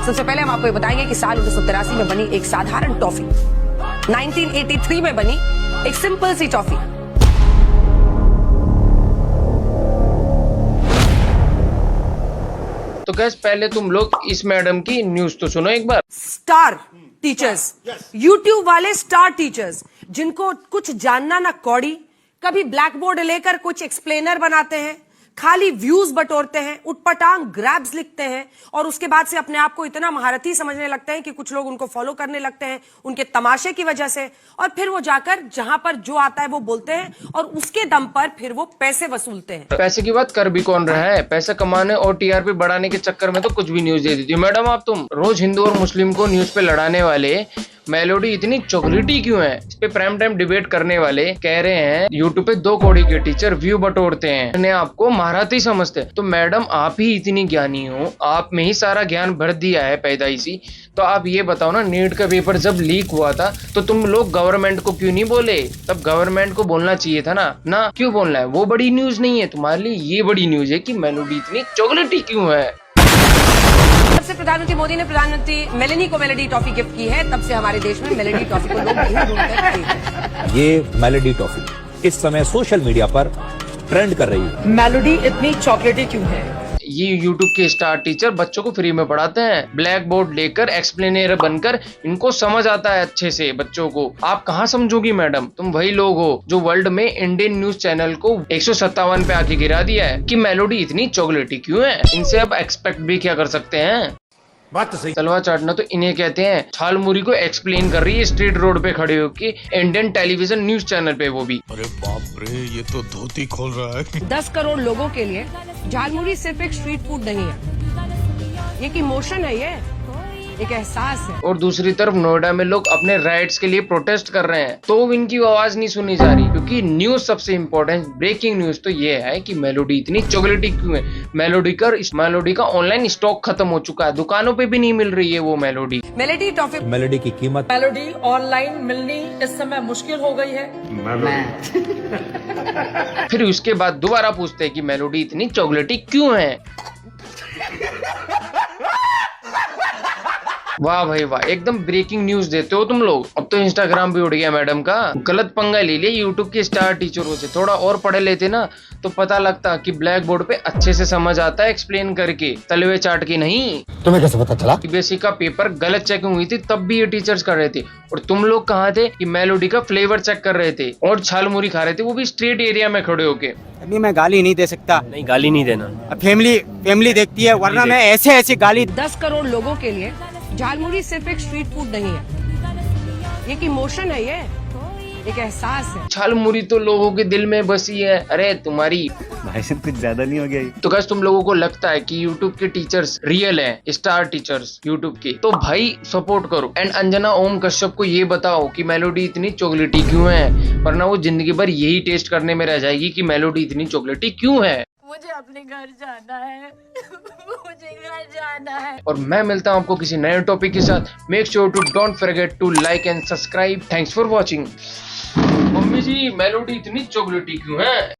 सबसे पहले हम आपको ये बताएंगे कि साल 1983 में बनी एक साधारण टॉफी 1983 में बनी एक सिंपल सी टॉफी तो गैस पहले तुम लोग इस मैडम की न्यूज तो सुनो एक बार। स्टार टीचर्स, यूट्यूब वाले स्टार टीचर्स जिनको कुछ जानना ना कौड़ी, कभी ब्लैक बोर्ड लेकर कुछ एक्सप्लेनर बनाते हैं, खाली व्यूज बटोरते हैं, उटपटांग ग्रैब्स लिखते हैं और उसके बाद से अपने आप को इतना महारथी समझने लगते हैं कि कुछ लोग उनको फॉलो करने लगते हैं उनके तमाशे की वजह से, और फिर वो जाकर जहां पर जो आता है वो बोलते हैं और उसके दम पर फिर वो पैसे वसूलते हैं। पैसे की बात कर भी कौन रहा है? पैसा कमाने और टीआरपी बढ़ाने के चक्कर में तो कुछ भी न्यूज दे देती है। मैडम आप तुम रोज हिंदू और मुस्लिम को न्यूज पे लड़ाने वाले मेलोडी इतनी चॉकलेटी क्यों है? इस पे प्राइम टाइम डिबेट करने वाले कह रहे हैं यूट्यूब पे 2 कौड़ी के टीचर व्यू बटोरते हैं, अपने आपको महारथी समझते हैं। तो मैडम आप ही इतनी ज्ञानी हो, आप में ही सारा ज्ञान भर दिया है पैदाइशी, तो आप ये बताओ ना, नीट का पेपर जब लीक हुआ था तो तुम लोग गवर्नमेंट को क्यों नहीं बोले? तब गवर्नमेंट को बोलना चाहिए था ना क्यों बोलना है? वो बड़ी न्यूज नहीं है तुम्हारे लिए, ये बड़ी न्यूज है कि मेलोडी इतनी चॉकलेटी क्यों है। जब से प्रधानमंत्री मोदी ने प्रधानमंत्री मेलेनी को मेलोडी टॉफी गिफ्ट की है, तब से हमारे देश में मेलोडी टॉफी को लोग ढूंढ कर खरीदते हैं। ये मेलोडी टॉफी इस समय सोशल मीडिया पर ट्रेंड कर रही है। मेलोडी इतनी चॉकलेटी क्यों है? ये यूट्यूब के स्टार टीचर बच्चों को फ्री में पढ़ाते हैं, ब्लैक बोर्ड लेकर एक्सप्लेनर बनकर, इनको समझ आता है अच्छे से बच्चों को। आप कहाँ समझोगी मैडम? तुम वही लोग हो जो वर्ल्ड में इंडियन न्यूज चैनल को 157 पे आके गिरा दिया है कि मेलोडी इतनी चॉकलेटी क्यों है। इनसे अब एक्सपेक्ट भी क्या कर सकते हैं? बात तो सही। तलवा चाटना तो इन्हें कहते हैं। झालमुरी को एक्सप्लेन कर रही है स्ट्रीट रोड पे खड़े होकर इंडियन टेलीविजन न्यूज चैनल पे, वो भी। अरे बाप रे, ये तो धोती खोल रहा है। 10 करोड़ लोगों के लिए झालमुरी सिर्फ एक स्ट्रीट फूड नहीं है, ये एक इमोशन है, ये एक एहसास है। और दूसरी तरफ नोएडा में लोग अपने राइट्स के लिए प्रोटेस्ट कर रहे हैं, तो इनकी आवाज नहीं सुनी जा रही, क्योंकि न्यूज सबसे इम्पोर्टेंट ब्रेकिंग न्यूज तो ये है कि मेलोडी इतनी चॉकलेटी क्यों है। मेलोडी का ऑनलाइन स्टॉक खत्म हो चुका है, दुकानों पे भी नहीं मिल रही है वो मेलोडी। मेलोडी टॉफी मेलोडी की कीमत मेलोडी ऑनलाइन मिलनी इस समय मुश्किल हो गई है। फिर उसके बाद दोबारा पूछते हैं कि मेलोडी इतनी चॉकलेटी क्यों है। वाह भाई वाह, एकदम ब्रेकिंग न्यूज देते हो तुम लोग। अब तो इंस्टाग्राम भी उड़ गया मैडम का। गलत पंगा ले लिया यूट्यूब के स्टार टीचरों से। थोड़ा और पढ़े लेते ना तो पता लगता कि ब्लैक बोर्ड पे अच्छे से समझ आता है एक्सप्लेन करके, तलवे चाट के नहीं। तुम्हें कैसे पता चला? सीबीएसई का पेपर गलत चेकिंग हुई थी, तब भी ये टीचर्स कर रहे थे, और तुम लोग कहाँ थे कि मेलोडी का फ्लेवर चेक कर रहे थे और झालमुरी खा रहे थे, वो भी स्ट्रीट एरिया में खड़े होके। अभी मैं गाली नहीं दे सकता। नहीं, गाली नहीं देना। फैमिली देखती है, वरना मैं ऐसे गाली। 10 करोड़ लोगों के लिए झालमुरी सिर्फ एक स्ट्रीट फूड नहीं है, ये एक इमोशन है, ये एक एहसास है। झालमुरी तो लोगों के दिल में बसी है। अरे तुम्हारी भाई साहब कुछ ज्यादा नहीं हो गया ये? तो तुम लोगों को लगता है कि यूट्यूब के टीचर्स रियल हैं, स्टार टीचर्स यूट्यूब के, तो भाई सपोर्ट करो। एंड अंजना ओम कश्यप को ये बताओ कि मेलोडी इतनी चॉकलेटी क्यों है, वरना वो जिंदगी भर यही टेस्ट करने में रह जाएगी कि मेलोडी इतनी चॉकलेटी क्यों है। मुझे अपने घर जाना है। मुझे घर जाना है। और मैं मिलता हूँ आपको किसी नए टॉपिक के साथ। Make sure to don't forget to like and subscribe. Thanks for watching. Mummy ji, Melody इतनी चॉकलेटी क्यों है?